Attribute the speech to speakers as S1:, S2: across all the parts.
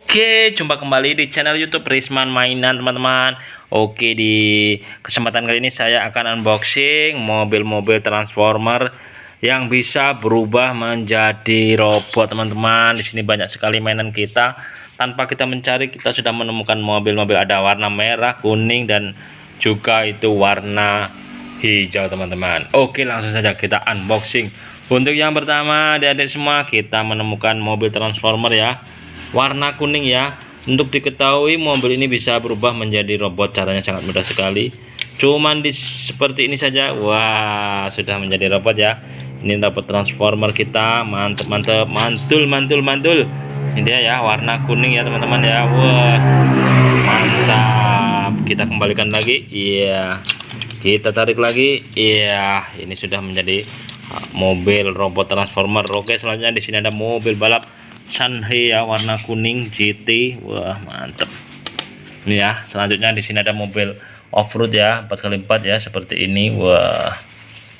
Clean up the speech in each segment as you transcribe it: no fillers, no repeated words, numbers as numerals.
S1: Oke, jumpa kembali di channel YouTube Risman Mainan, teman-teman. Oke, di kesempatan kali ini saya akan unboxing mobil-mobil Transformer yang bisa berubah menjadi robot, teman-teman. Di sini banyak sekali mainan kita. Tanpa kita mencari, kita sudah menemukan mobil-mobil ada warna merah, kuning, dan juga itu warna hijau, teman-teman. Oke, langsung saja kita unboxing. Untuk yang pertama, adik-adik semua, kita menemukan mobil Transformer ya, warna kuning ya. Untuk diketahui mobil ini bisa berubah menjadi robot, caranya sangat mudah sekali. Cuman seperti ini saja, wah, sudah menjadi robot ya. Ini robot Transformer kita, mantap mantap, mantul mantul mantul. Ini dia ya, warna kuning ya teman-teman ya. Wah, mantap. Kita kembalikan lagi, iya. Kita tarik lagi, iya. Ini sudah menjadi mobil robot Transformer. Oke, selanjutnya di sini ada mobil balap Shanghai ya, warna kuning GT. Wah, mantep. Ini ya, selanjutnya di sini ada mobil off-road ya, 4x4 ya, seperti ini. Wah.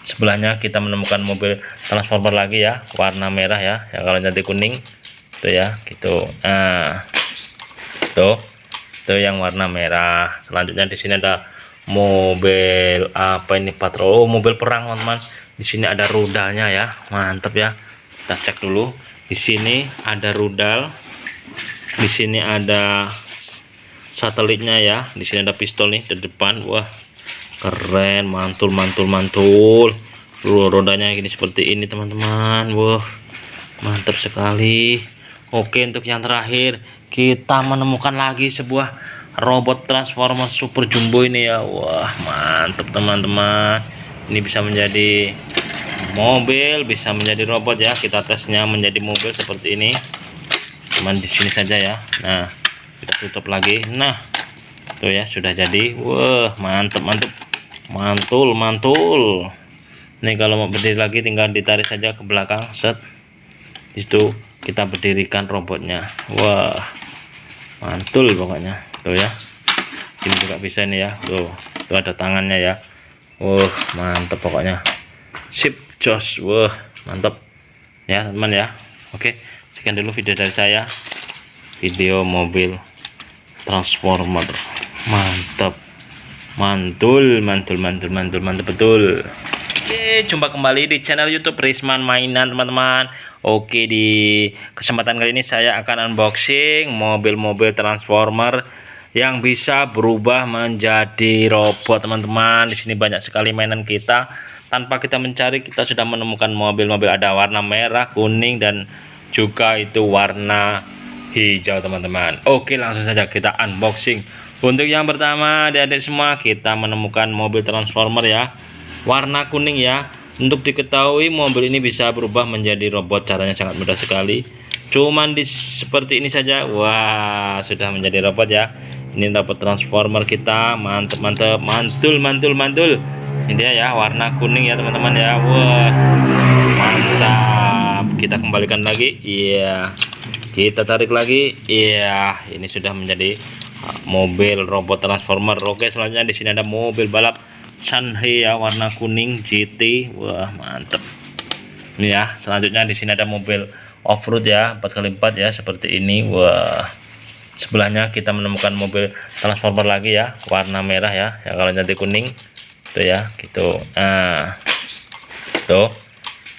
S1: Sebelahnya kita menemukan mobil Transformer lagi ya, warna merah ya, yang kalau nanti kuning tuh ya, gitu. Nah, tuh yang warna merah. Selanjutnya di sini ada mobil apa ini, patrol, mobil perang, teman-teman. Di sini ada rudalnya ya, mantep ya. Kita cek dulu. Di sini ada rudal, di sini ada satelitnya ya, di sini ada pistol nih di depan. Wah, keren, mantul mantul mantul. Rodanya gini seperti ini, teman-teman. Wah, mantap sekali. Oke, untuk yang terakhir kita menemukan lagi sebuah robot Transformer Super Jumbo ini ya. Wah, mantap teman-teman. Ini bisa menjadi mobil, bisa menjadi robot ya. Kita tesnya menjadi mobil seperti ini, cuman di sini saja ya. Nah, kita tutup lagi. Nah, tuh ya, sudah jadi. Wah, mantep mantep, mantul mantul. Nih, kalau mau berdiri lagi tinggal ditarik saja ke belakang, set. Itu kita berdirikan robotnya. Wah, mantul pokoknya. Tuh ya, ini juga bisa nih ya. Tuh ada tangannya ya. Wah, mantep pokoknya. Sip, jos. Wah, mantap ya teman ya. Oke, sekian dulu video dari saya, video mobil Transformer. Mantap, mantul mantul mantul mantul mantap betul. Oke, jumpa kembali di channel YouTube Risman Mainan, teman-teman. Oke, di kesempatan kali ini saya akan unboxing mobil-mobil Transformer yang bisa berubah menjadi robot, teman-teman. Di sini banyak sekali mainan kita. Tanpa kita mencari, kita sudah menemukan mobil-mobil ada warna merah, kuning, dan juga itu warna hijau, teman-teman. Oke, langsung saja kita unboxing. Untuk yang pertama, adik-adik semua, kita menemukan mobil Transformer ya, warna kuning ya. Untuk diketahui mobil ini bisa berubah menjadi robot, caranya sangat mudah sekali. Cuman seperti ini saja, wah, sudah menjadi robot ya. Ini robot Transformer kita, mantep mantep, mantul mantul mantul. Ini dia ya, warna kuning ya teman-teman ya. Wah, mantap. Kita kembalikan lagi, iya. Kita tarik lagi, iya. Ini sudah menjadi mobil robot Transformer. Oke, selanjutnya di sini ada mobil balap Shanghai ya, warna kuning GT. Wah, mantep. Ini ya, selanjutnya di sini ada mobil off-road ya, 4x4 ya, seperti ini. Wah, sebelahnya kita menemukan mobil Transformer lagi ya, warna merah ya, yang kalau nanti kuning tuh ya, gitu. Nah, tuh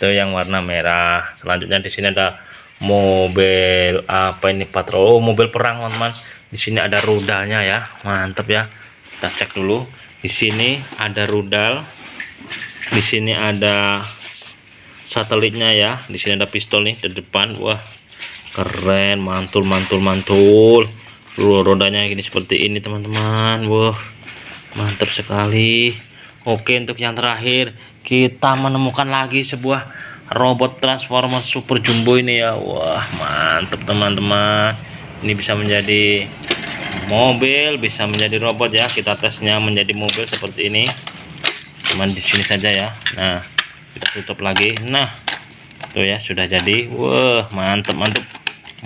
S1: yang warna merah. Selanjutnya di sini ada mobil apa ini, patrol, mobil perang, teman-teman. Di sini ada rudalnya ya, mantep ya. Kita cek dulu. Di sini ada rudal, di sini ada satelitnya ya, di sini ada pistol nih di depan. Wah, keren, mantul mantul mantul. Rodanya gini seperti ini, teman-teman. Wah, mantap sekali. Oke, untuk yang terakhir kita menemukan lagi sebuah robot Transformer Super Jumbo ini ya. Wah, mantap teman-teman. Ini bisa menjadi mobil, bisa menjadi robot ya. Kita tesnya menjadi mobil seperti ini, cuman di sini saja ya. Nah, kita tutup lagi. Nah, tuh ya, sudah jadi. Wah, mantap mantap,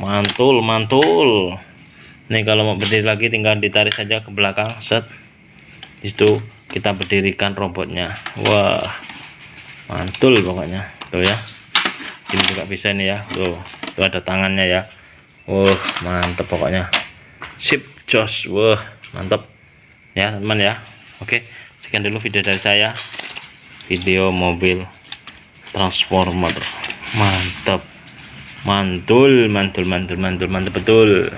S1: mantul mantul. Nih, kalau mau berdiri lagi tinggal ditarik saja ke belakang, set. Itu kita berdirikan robotnya. Wah, mantul pokoknya. Tuh ya, ini juga bisa nih ya. Tuh ada tangannya ya. Mantap pokoknya, sip jos, mantap ya teman ya. Oke, sekian dulu video dari saya, video mobil transformer. Mantap, mantul betul.